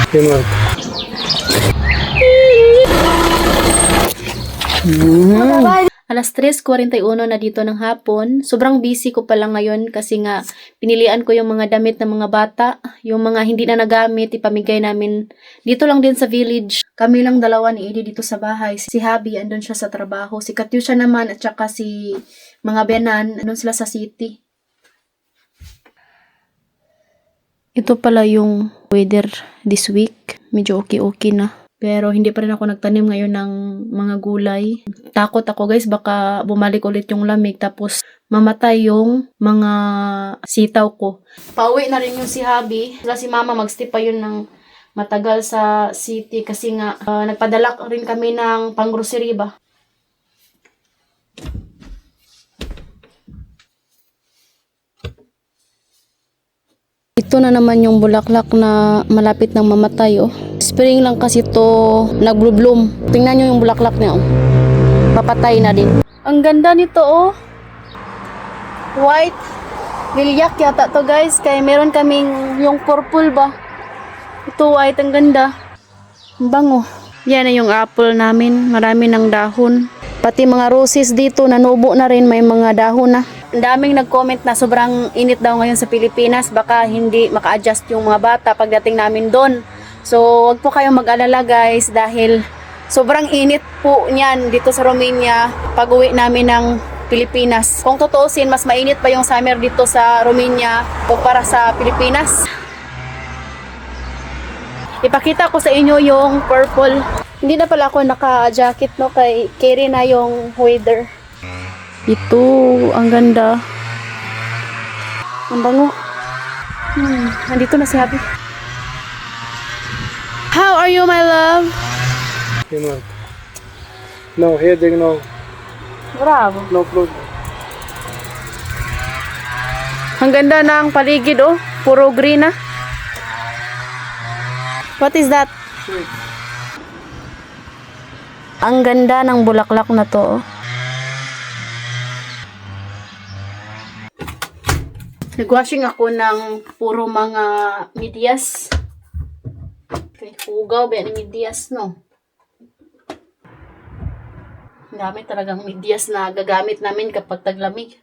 Teamwork. Alas 3:41 na dito ng hapon. Sobrang busy ko pala ngayon kasi nga pinilian ko yung mga damit ng mga bata. Yung mga hindi na nagamit, ipamigay namin dito lang din sa village. Kami lang dalawa ni Edie dito sa bahay. Si Habi, andun siya sa trabaho. Si Katyusha naman at saka si mga Benan, andun sila sa city. Ito pala yung weather this week. Medyo okay na. Pero hindi pa rin ako nagtanim ngayon ng mga gulay. Takot ako guys, baka bumalik ulit yung lamig tapos mamatay yung mga sitaw ko. Pauwi na rin yung si Habi. Sila si Mama magstay pa yun ng matagal sa city kasi nga nagpadala rin kami ng pang-grocery ba. Ito na naman yung bulaklak na malapit nang mamatay oh. Spring lang kasi to nag-bloom. Tingnan nyo yung bulaklak niya oh. Papatay na din. Ang ganda nito oh. White lilac yata to guys. Kaya meron kaming yung purple ba. Ito white, ang ganda. Ang bango. Yan na yung apple namin. Marami ng dahon. Pati mga roses dito nanubo na rin. May mga dahon na. Ang daming nag-comment na sobrang init daw ngayon sa Pilipinas. Baka hindi maka-adjust yung mga bata pagdating namin doon. So, wag po kayong mag-alala guys dahil sobrang init po niyan dito sa Romania pag uwi namin ng Pilipinas. Kung tutuusin, mas mainit pa yung summer dito sa Romania kumpara sa Pilipinas. Ipakita ko sa inyo yung purple. Hindi na pala ako naka-jacket no, kay carry na yung weather. Ito, ang ganda. Ang bango. Nandito na si Habi. How are you, my love? Teamwork. No heading, no. Bravo. No plug. Ang ganda ng paligid, oh. Puro green, ah. What is that? Sweet. Ang ganda ng bulaklak na to, oh. Nagwashing ako ng puro mga medyas. Okay, hugaw ba yung medyas, no? Ang dami talagang medyas na gagamit namin kapag taglamig.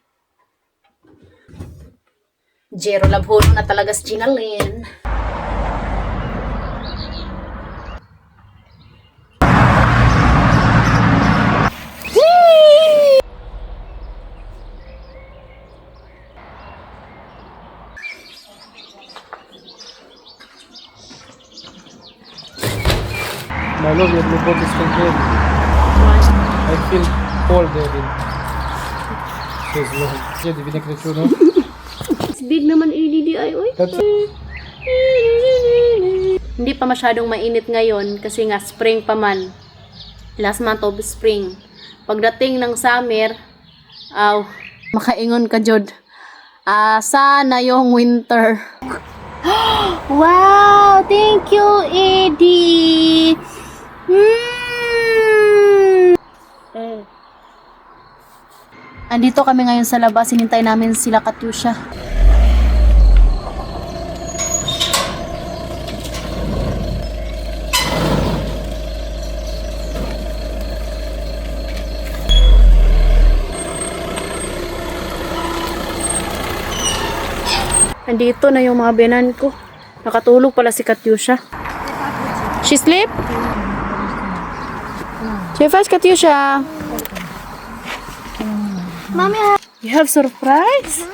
Jero labholo na talaga si Ginalyn. My love, your blue body is complete. I feel cold there. She's low. Yeah, di binakriso, no? Big naman ilidi ay, oy. That's Hindi pa masyadong mainit ngayon kasi nga spring pa man. Last month of spring. Pagdating ng summer, makaingon ka, Jod. Sana yung winter. Wow! Thank you, Eddie! Andito kami ngayon sa labas. Hinintay namin sila Katyusha. Andito na yung mga benan ko. Nakatulog pala si Katyusha. She sleep? She fast, Katyusha. Mommy, You have surprise?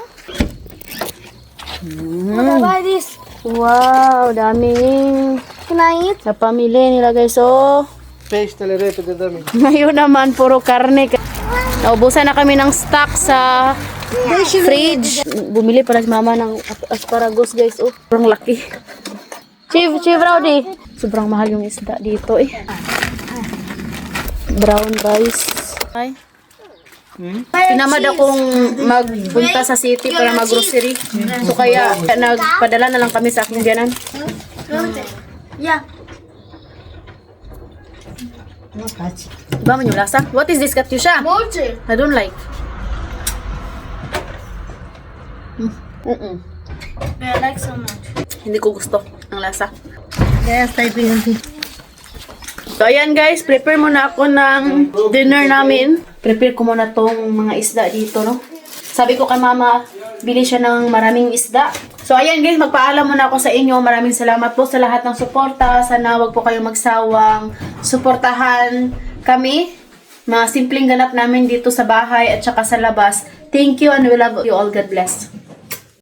what about this? Wow, daming Can I eat? napamili nila guys. So, face talaga ito dami. ngayon naman puro karne. Naubusan na kami ng stock sa fridge. Bumili pala si mama ng asparagus guys. Oh, sobrang laki. Chief Rowdy. Sobrang mahal yung isda dito eh. Brown rice. Ay. Tinamad akong magpunta sa city para mag-grocery. So kaya nagpadala na lang kami sa aking biyanan. Yeah. Ba man yung lasa? What is this, Katyusha? Mochi. I don't like. I like so much. Hindi ko gusto ang lasa. Yes, typing auntie. So, ayan guys, prepare muna ako ng dinner namin. Prepare ko muna tong mga isda dito, no? Sabi ko kay mama, bili siya ng maraming isda. So, ayan guys, magpaalam muna ako sa inyo. Maraming salamat po sa lahat ng suporta. Sana wag po kayong magsawang suportahan kami. Mga simpleng ganap namin dito sa bahay at saka sa labas. Thank you and we love you all. God bless.